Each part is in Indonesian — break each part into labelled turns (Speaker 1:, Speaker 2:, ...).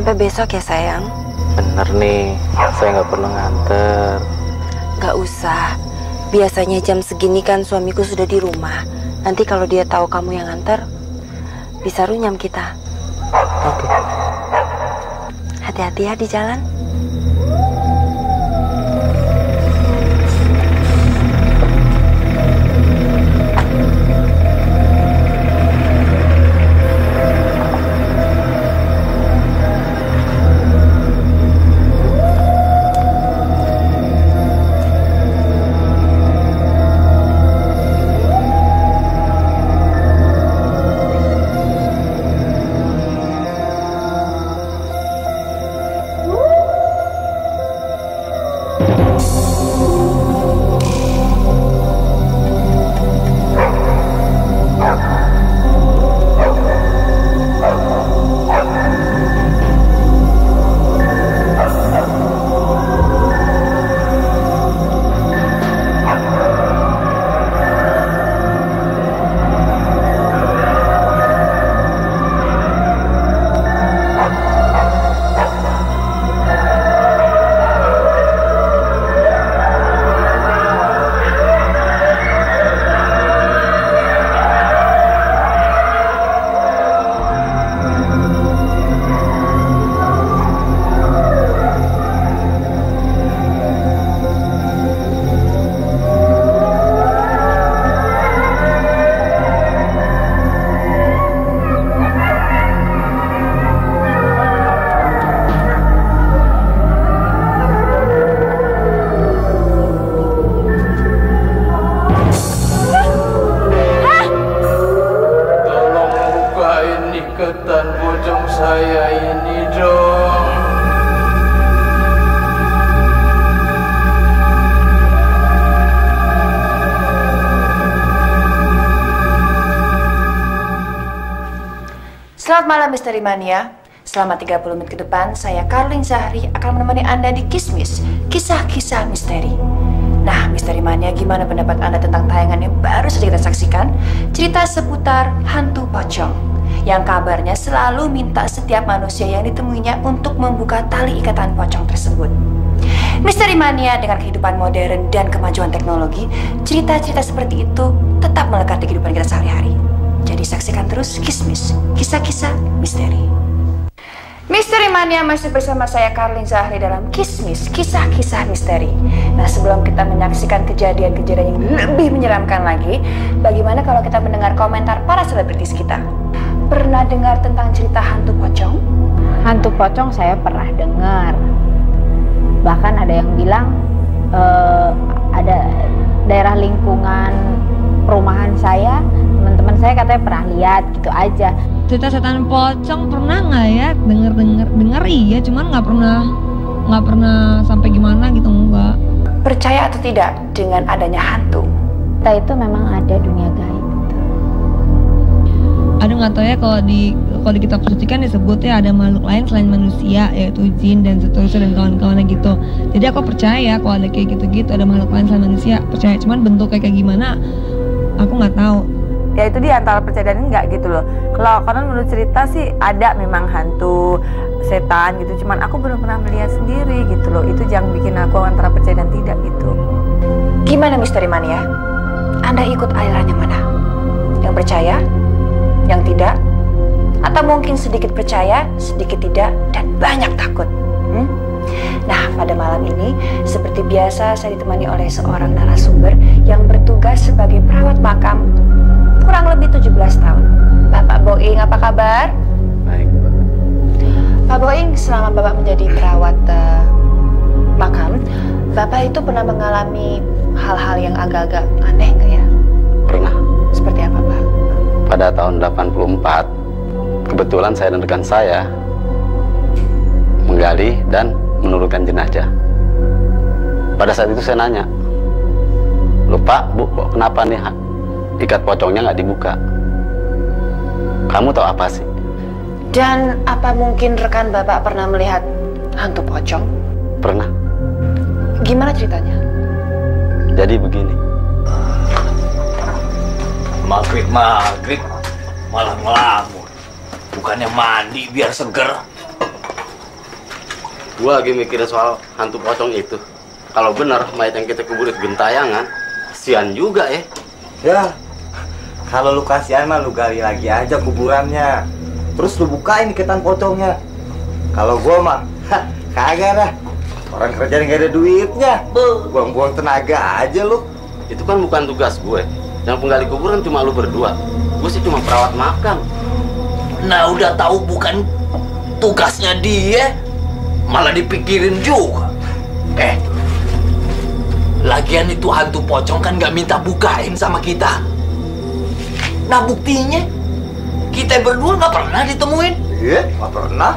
Speaker 1: Sampai besok ya sayang.
Speaker 2: Bener nih, saya nggak perlu nganter.
Speaker 1: Gak usah. Biasanya jam segini kan suamiku sudah di rumah. Nanti kalau dia tahu kamu yang nganter, bisa runyam kita.
Speaker 2: Oke.
Speaker 1: Hati-hati ya di jalan.
Speaker 3: Ikatan pocong saya ini dong.
Speaker 4: Selamat malam Misteri Mania. Selama 30 menit ke depan, saya Karlin Zahri akan menemani Anda di Kismis, kisah-kisah misteri. Nah, Misteri Mania, gimana pendapat Anda tentang tayangan yang baru saja kita saksikan? Cerita seputar hantu pocong, yang kabarnya selalu minta setiap manusia yang ditemuinya untuk membuka tali ikatan pocong tersebut. Misteri Mania dengan kehidupan modern dan kemajuan teknologi, cerita-cerita seperti itu tetap melekat di kehidupan kita sehari-hari. Jadi saksikan terus Kismis, kisah-kisah misteri. Misteri Mania masih bersama saya Karlin Zahri dalam Kismis, kisah-kisah misteri. Nah, sebelum kita menyaksikan kejadian-kejadian yang lebih menyeramkan lagi, bagaimana kalau kita mendengar komentar para selebritis kita? Pernah dengar tentang cerita hantu pocong?
Speaker 5: Hantu pocong saya pernah dengar. Bahkan ada yang bilang ada daerah lingkungan perumahan saya, teman-teman saya katanya pernah lihat gitu aja.
Speaker 6: Cerita setan pocong pernah nggak ya? Denger iya, cuman nggak pernah sampai gimana gitu, enggak.
Speaker 4: Percaya atau tidak dengan adanya hantu?
Speaker 5: Kita itu memang ada dunia gaib.
Speaker 6: Aduh, nggak tahu ya, kalau di kitab suci kan disebutnya ada makhluk lain selain manusia, yaitu jin dan seterusnya dan kawan-kawannya gitu. Jadi aku percaya kalau ada kayak gitu-gitu, ada makhluk lain selain manusia, percaya. Cuman bentuknya kayak gimana, aku nggak tahu.
Speaker 7: Ya itu dia antara percaya dan enggak gitu loh. Kalau konon menurut cerita sih ada memang hantu setan gitu, cuman aku belum pernah melihat sendiri gitu loh. Itu yang bikin aku antara percaya dan tidak gitu.
Speaker 4: Gimana Misteri Mania? Anda ikut aliran yang mana? Yang percaya? Yang tidak? Atau mungkin sedikit percaya, sedikit tidak, dan banyak takut? Nah, pada malam ini, seperti biasa saya ditemani oleh seorang narasumber yang bertugas sebagai perawat makam kurang lebih 17 tahun. Bapak Boing, apa kabar?
Speaker 2: Baik.
Speaker 4: Pak Boing, selama Bapak menjadi perawat makam, Bapak itu pernah mengalami hal-hal yang agak-agak aneh nggak ya?
Speaker 2: Pernah.
Speaker 4: Seperti apa, Pak?
Speaker 2: Pada tahun 84, kebetulan saya dan rekan saya menggali dan menurunkan jenazah. Pada saat itu saya nanya, "Lupa, Bu, kok kenapa nih ikat pocongnya nggak dibuka? Kamu tahu apa sih?"
Speaker 4: Dan apa mungkin rekan Bapak pernah melihat hantu pocong?
Speaker 2: Pernah.
Speaker 4: Gimana ceritanya?
Speaker 2: Jadi begini.
Speaker 8: Maghrib malah ngelamun. Bukannya mandi biar seger.
Speaker 2: Gua lagi mikirin soal hantu pocong itu. Kalau benar mayat yang kita kubur itu gentayangan, kasihan juga ya.
Speaker 8: Ya, kalau lu kasihan mah lu gali lagi aja kuburannya. Terus lu bukain iketan pocongnya. Kalau gua mah, kagak dah. Orang kerja nggak ada duitnya. Buang-buang tenaga aja lu.
Speaker 2: Itu kan bukan tugas gue. Yang penggali kuburan cuma lu berdua. Gue sih cuma perawat makam.
Speaker 3: Nah udah tahu bukan tugasnya dia, malah dipikirin juga. Lagian itu hantu pocong kan nggak minta bukain sama kita. Nah buktinya, kita berdua nggak pernah ditemuin.
Speaker 8: Iya, nggak pernah.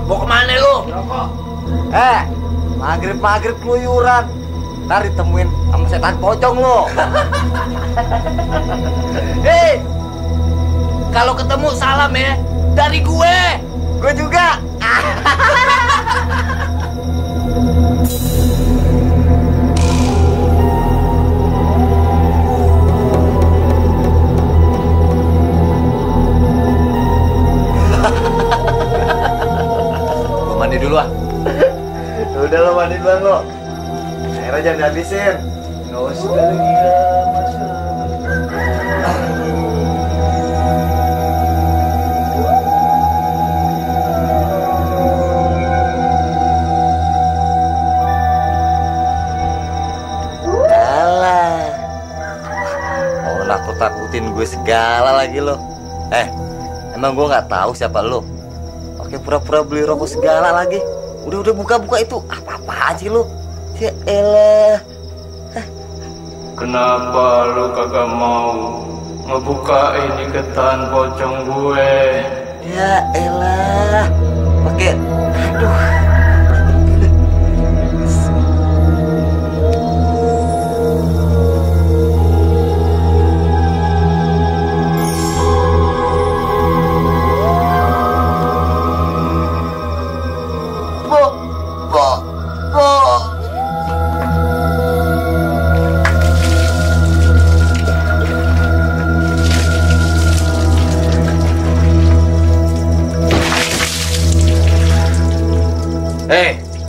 Speaker 3: Mau kemana lu?
Speaker 8: Maghrib keluyuran. Ntar ditemuin sama setan pocong lo.
Speaker 3: Kalau ketemu salam ya dari gue.
Speaker 8: Gue juga.
Speaker 3: Gue mandi dulu ah.
Speaker 8: Udah lo mandi duluan lo. Airnya jangan dihabisin. Nggak usah lagi ya, Masya Allah. Mau nakut-nakutin gue segala lagi lo. Emang gue nggak tahu siapa lo? Oke, pura-pura beli rokok segala lagi. Udah buka-buka itu apa-apaan sih lo? Ya elah.
Speaker 3: Kenapa lu kagak mau ngebukain iketan pocong gue?
Speaker 8: Ya elah. Pakai aduh.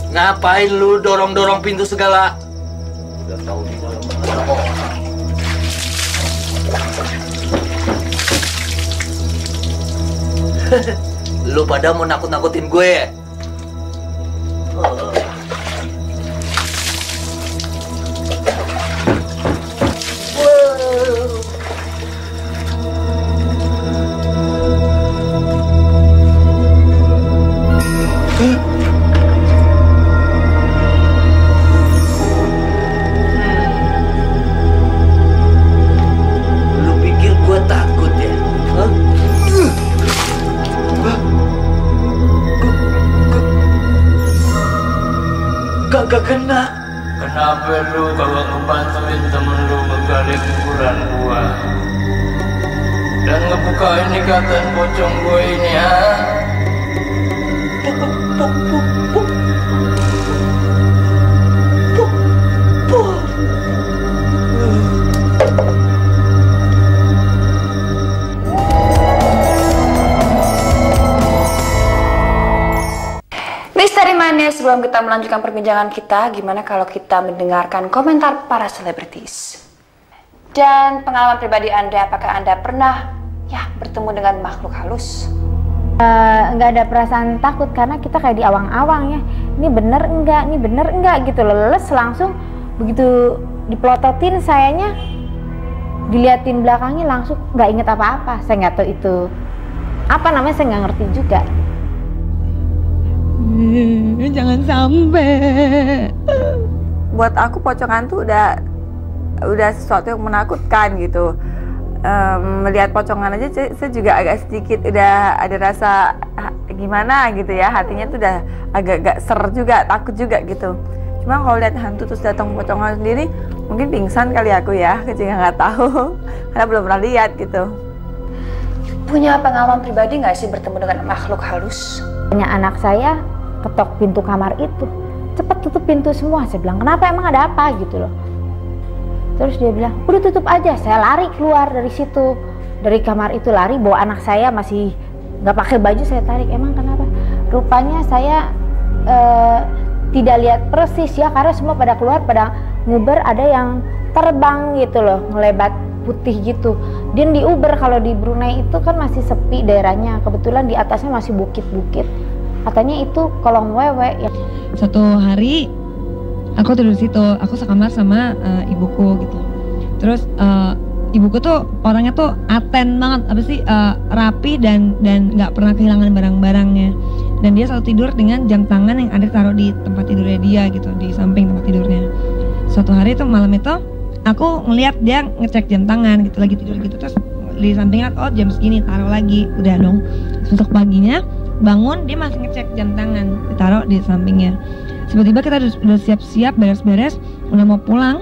Speaker 3: Ngapain lu dorong-dorong pintu segala? Udah tahu di dalam ada orang. Lu pada mau nakut-nakutin gue ya? Kagak kena. Kenapa lu kalau ngebantuin temen lu ngegali kuburan gua dan ngebukain ikatan pocong gua ini ha?
Speaker 4: Misteri Mania, sebelum kita melanjutkan perbincangan kita, gimana kalau kita mendengarkan komentar para selebritis? Dan pengalaman pribadi Anda, apakah Anda pernah bertemu dengan makhluk halus?
Speaker 5: Nggak ada perasaan takut karena kita kayak di awang-awang ya. Ini bener enggak gitu loh. Leles langsung begitu dipelototin sayanya, diliatin belakangnya langsung nggak inget apa-apa. Saya nggak tahu itu apa namanya, saya nggak ngerti juga.
Speaker 6: Jangan sampai.
Speaker 7: Buat aku pocong hantu udah sesuatu yang menakutkan gitu. Melihat pocongan aja saya juga agak sedikit udah ada rasa gimana gitu ya, hatinya tuh udah agak-agak ser juga, takut juga gitu. Cuma kalau lihat hantu terus datang pocongan sendiri, mungkin pingsan kali aku ya, juga nggak tahu karena belum pernah lihat gitu.
Speaker 4: Punya pengalaman pribadi nggak sih bertemu dengan makhluk halus?
Speaker 5: Punya anak saya ketok pintu kamar itu, cepet tutup pintu semua. Saya bilang kenapa, emang ada apa gitu loh. Terus dia bilang udah tutup aja. Saya lari keluar dari situ, dari kamar itu lari, bawa anak saya masih nggak pakai baju, saya tarik. Emang kenapa? Rupanya saya tidak lihat persis ya, karena semua pada keluar, pada nguber, ada yang terbang gitu loh, ngelebat putih gitu. Dan di Uber, kalau di Brunei itu kan masih sepi daerahnya, kebetulan di atasnya masih bukit-bukit. Katanya itu kolong wewe ya.
Speaker 6: Satu hari aku tidur di situ, aku sekamar sama ibuku gitu. Terus ibuku tuh orangnya tuh aten banget, apa sih, rapi dan nggak pernah kehilangan barang-barangnya. Dan dia selalu tidur dengan jam tangan yang ada taruh di tempat tidurnya dia gitu, di samping tempat tidurnya. Suatu hari itu, malam itu, aku ngeliat dia ngecek jam tangan gitu, lagi tidur gitu, terus di sampingnya, oh jam segini, taruh lagi, udah dong. Besok paginya bangun, dia masih ngecek jam tangan, ditaruh di sampingnya. Tiba-tiba kita udah siap-siap, beres-beres, udah mau pulang.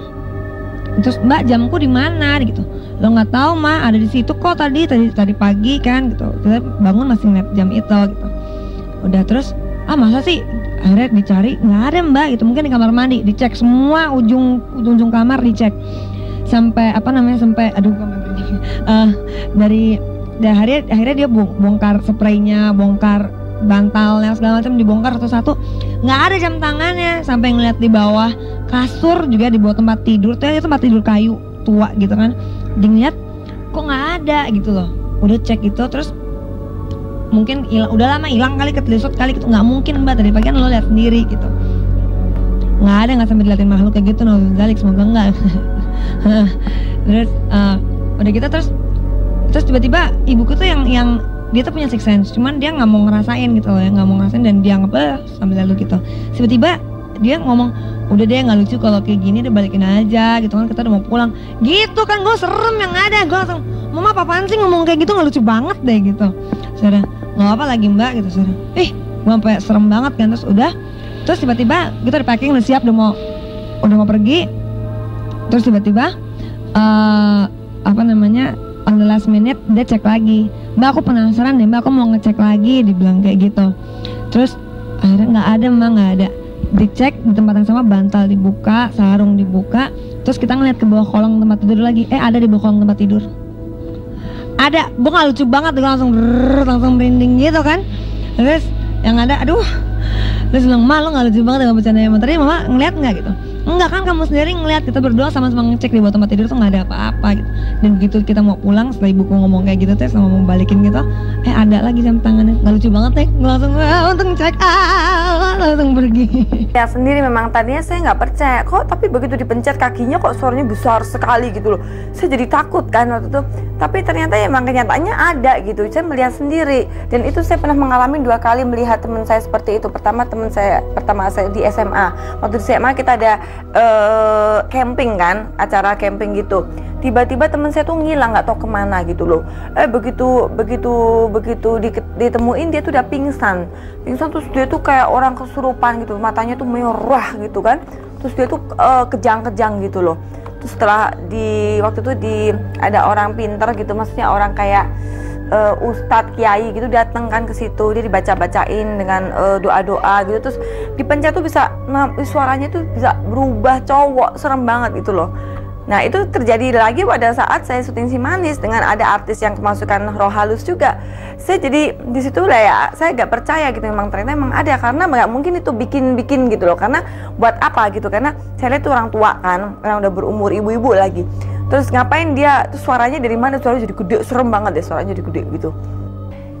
Speaker 6: Terus, Mbak, jamku di mana gitu? Lo nggak tahu, Ma, ada di situ kok tadi pagi kan gitu. Kita bangun masih ngeliat jam itu gitu. Udah, terus masa sih, akhirnya dicari, nggak ada, Mbak, gitu. Mungkin di kamar mandi, dicek semua ujung kamar, dicek sampai sampai aduh gue merinding. Akhirnya dia bongkar spraynya, bongkar bantalnya, segala macam dibongkar satu-satu, nggak ada jam tangannya. Sampai ngeliat di bawah kasur juga, di bawah tempat tidur tuh, itu tempat tidur kayu tua gitu kan, dilihat kok nggak ada gitu loh. Udah cek itu, terus mungkin udah lama hilang kali, ketelisut kali gitu. Nggak mungkin, Mbak, tadi pagi kan lo lihat sendiri gitu. Nggak ada, nggak sampai diliatin makhluk kayak gitu, Zalik, semoga enggak. Terus udah gitu, terus tiba-tiba ibuku tuh yang dia tuh punya sixth sense, cuman dia nggak mau ngerasain gitu loh, nggak mau ngerasain, dan dia anggap sambil lalu gitu. Tiba-tiba dia ngomong, udah deh, nggak lucu kalau kayak gini, udah balikin aja gitu kan, kita udah mau pulang gitu kan. Gue serem yang ada, gue langsung, Mama apaan sih ngomong kayak gitu, nggak lucu banget deh gitu. Saudara, nggak apa lagi, Mbak, gitu saudara. Gue sampai serem banget kan. Terus tiba-tiba kita udah packing, udah siap, udah mau pergi. Terus tiba-tiba on the last minute dia cek lagi, Mbak, aku penasaran deh, Mbak, aku mau ngecek lagi, dibilang kayak gitu. Terus akhirnya nggak ada, Mbak, nggak ada. Dicek di tempat yang sama, bantal dibuka, sarung dibuka. Terus kita ngeliat ke bawah kolong tempat tidur lagi, ada di bawah kolong tempat tidur. Ada, gue nggak lucu banget, gue langsung merinding gitu kan. Terus yang ada, aduh, terus bilang, Ma, lo nggak lucu banget dengan bercandanya. Tadi Mama ngeliat nggak gitu? Enggak kan, kamu sendiri ngeliat, kita berdua sama-sama ngecek di bawah tempat tidur tuh nggak ada apa-apa gitu. Dan begitu kita mau pulang, setelah ibuku ngomong kayak gitu terus sama mau balikin gitu, ada lagi jam tangannya. Nggak lucu banget deh, langsung untung cek, langsung pergi.
Speaker 7: Ya sendiri memang tadinya saya nggak percaya kok, tapi begitu dipencet kakinya kok suaranya besar sekali gitu loh. Saya jadi takut kan waktu itu. Tapi ternyata emang kenyataannya ada gitu. Saya melihat sendiri, dan itu saya pernah mengalami 2 kali melihat teman saya seperti itu. Pertama saya di SMA. Waktu di SMA kita ada camping kan, acara camping gitu. Tiba-tiba teman saya tuh ngilang, nggak tahu kemana gitu loh. Begitu ditemuin, dia tuh udah pingsan. Terus dia tuh kayak orang kesurupan gitu, matanya tuh merah gitu kan. Terus dia tuh kejang-kejang gitu loh. Terus setelah waktu itu ada orang pinter gitu, maksudnya orang kayak ustadz kiai gitu datang kan ke situ, dia dibaca-bacain dengan doa-doa gitu, terus dipencet tuh bisa, suaranya tuh bisa berubah cowok, serem banget gitu loh. Nah itu terjadi lagi pada saat saya syuting Si Manis dengan ada artis yang kemasukan roh halus juga. Saya jadi di situ lah ya, saya gak percaya gitu, memang ternyata emang ada, karena nggak mungkin itu bikin gitu loh, karena buat apa gitu, karena saya lihat tuh orang tua kan, orang udah berumur, ibu-ibu lagi. Terus ngapain dia, terus suaranya dari mana, suaranya jadi gede, serem banget deh, suaranya jadi gede gitu.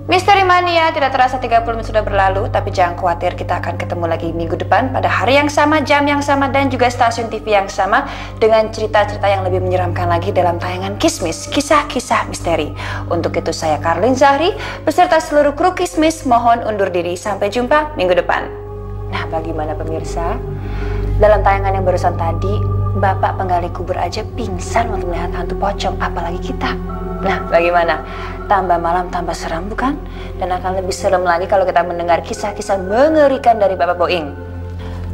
Speaker 4: Misteri Mania tidak terasa 30 menit sudah berlalu, tapi jangan khawatir, kita akan ketemu lagi minggu depan pada hari yang sama, jam yang sama, dan juga stasiun TV yang sama dengan cerita-cerita yang lebih menyeramkan lagi dalam tayangan Kismis, kisah-kisah misteri. Untuk itu saya Karlin Zahri beserta seluruh kru Kismis mohon undur diri, sampai jumpa minggu depan. Nah, bagaimana pemirsa? Dalam tayangan yang barusan tadi, Bapak penggali kubur aja pingsan waktu melihat hantu pocong, apalagi kita. Nah, bagaimana? Tambah malam tambah seram bukan? Dan akan lebih serem lagi kalau kita mendengar kisah-kisah mengerikan dari Bapak Boing.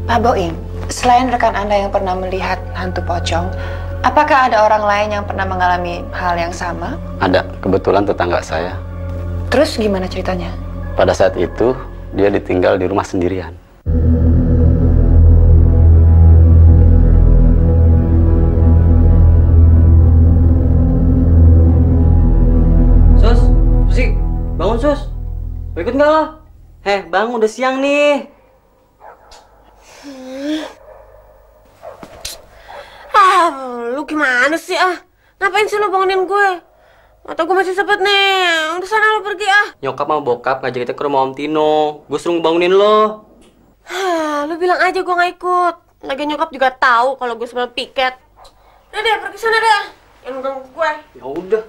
Speaker 4: Pak Boing, selain rekan Anda yang pernah melihat hantu pocong, apakah ada orang lain yang pernah mengalami hal yang sama?
Speaker 2: Ada, kebetulan tetangga saya.
Speaker 4: Terus gimana ceritanya?
Speaker 2: Pada saat itu, dia ditinggal di rumah sendirian.
Speaker 9: Sus, mau ikut nggak lo? Bang, udah siang nih.
Speaker 10: Lu gimana sih Ngapain sih lu bangunin gue? Atau gue masih sempet nih. Udah sana lu pergi
Speaker 9: Nyokap sama bokap ngajak kita ke rumah Om Tino. Gue suruh bangunin lo.
Speaker 10: Lu bilang aja gue nggak ikut. Lagi nyokap juga tahu kalau gue sebelum piket. Udah deh, pergi sana deh. Yang ganggu gue.
Speaker 9: Ya udah.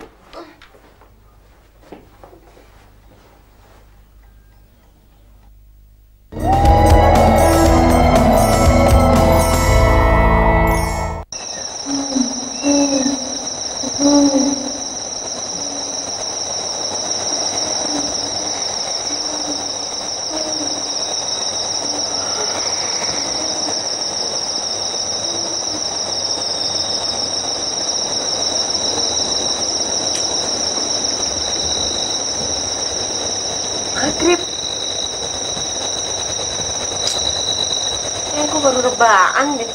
Speaker 10: Maghrib. Gue baru rebahan deh.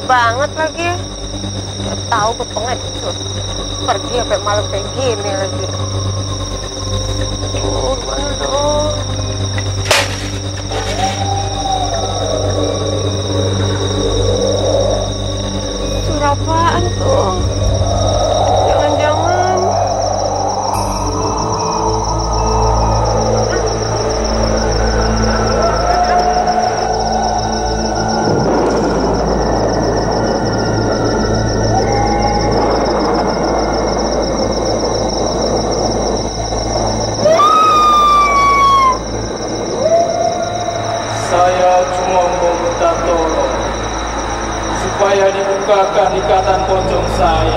Speaker 10: Banget lagi. Gak tahu gue pengecut. Pergi sampai malam kayak gini lagi. Mana dong? Suara apaan tuh? Jangan-jangan.
Speaker 3: Saya cuma meminta tolong supaya dibukakan ikatan pocong saya.